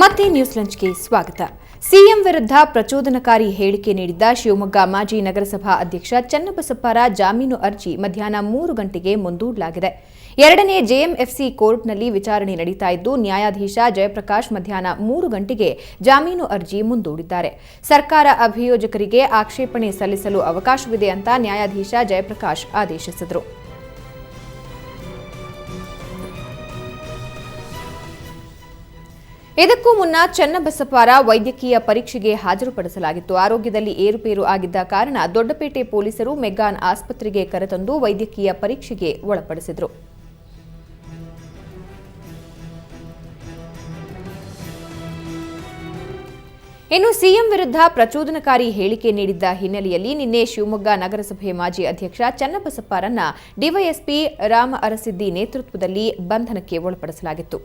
ಮತ್ತೆ ನ್ಯೂಸ್ ಲಂಚ್ಗೆ ಸ್ವಾಗತ. ಸಿಎಂ ವಿರುದ್ಧ ಪ್ರಚೋದನಕಾರಿ ಹೇಳಿಕೆ ನೀಡಿದ್ದ ಶಿವಮೊಗ್ಗ ಮಾಜಿ ನಗರಸಭಾ ಅಧ್ಯಕ್ಷ ಚನ್ನಬಸಪ್ಪರ ಜಾಮೀನು ಅರ್ಜಿ ಮಧ್ಯಾಹ್ನ 3 ಗಂಟೆಗೆ ಮುಂದೂಡಲಾಗಿದೆ. ಎರಡನೇ ಜೆಎಂಎಫ್ಸಿ ಕೋರ್ಟ್ನಲ್ಲಿ ವಿಚಾರಣೆ ನಡೀತಾ ಇದ್ದು, ನ್ಯಾಯಾಧೀಶ ಜಯಪ್ರಕಾಶ್ ಮಧ್ಯಾಹ್ನ 3 ಗಂಟೆಗೆ ಜಾಮೀನು ಅರ್ಜಿ ಮುಂದೂಡಿದ್ದಾರೆ. ಸರ್ಕಾರ ಅಭಿಯೋಜಕರಿಗೆ ಆಕ್ಷೇಪಣೆ ಸಲ್ಲಿಸಲು ಅವಕಾಶವಿದೆ ಅಂತ ನ್ಯಾಯಾಧೀಶ ಜಯಪ್ರಕಾಶ್ ಆದೇಶಿಸಿದರು. ಇದಕ್ಕೂ ಮುನ್ನ ಚನ್ನಬಸಪ್ಪರ ವೈದ್ಯಕೀಯ ಪರೀಕ್ಷೆಗೆ ಹಾಜರುಪಡಿಸಲಾಗಿತ್ತು. ಆರೋಗ್ಯದಲ್ಲಿ ಏರುಪೇರು ಆಗಿದ್ದ ಕಾರಣ ದೊಡ್ಡಪೇಟೆ ಪೊಲೀಸರು ಮೆಗ್ಗಾನ್ ಆಸ್ಪತ್ರೆಗೆ ಕರೆತಂದು ವೈದ್ಯಕೀಯ ಪರೀಕ್ಷೆಗೆ ಒಳಪಡಿಸಿದರು. ಇನ್ನು ಸಿಎಂ ವಿರುದ್ಧ ಪ್ರಚೋದನಕಾರಿ ಹೇಳಿಕೆ ನೀಡಿದ್ದ ಹಿನ್ನೆಲೆಯಲ್ಲಿ ನಿನ್ನೆ ಶಿವಮೊಗ್ಗ ನಗರಸಭೆ ಮಾಜಿ ಅಧ್ಯಕ್ಷ ಚನ್ನಬಸಪ್ಪರನ್ನ ಡಿವೈಎಸ್ಪಿ ರಾಮ ಅರಸಿದ್ದಿ ನೇತೃತ್ವದಲ್ಲಿ ಬಂಧನಕ್ಕೆ ಒಳಪಡಿಸಲಾಗಿತ್ತು.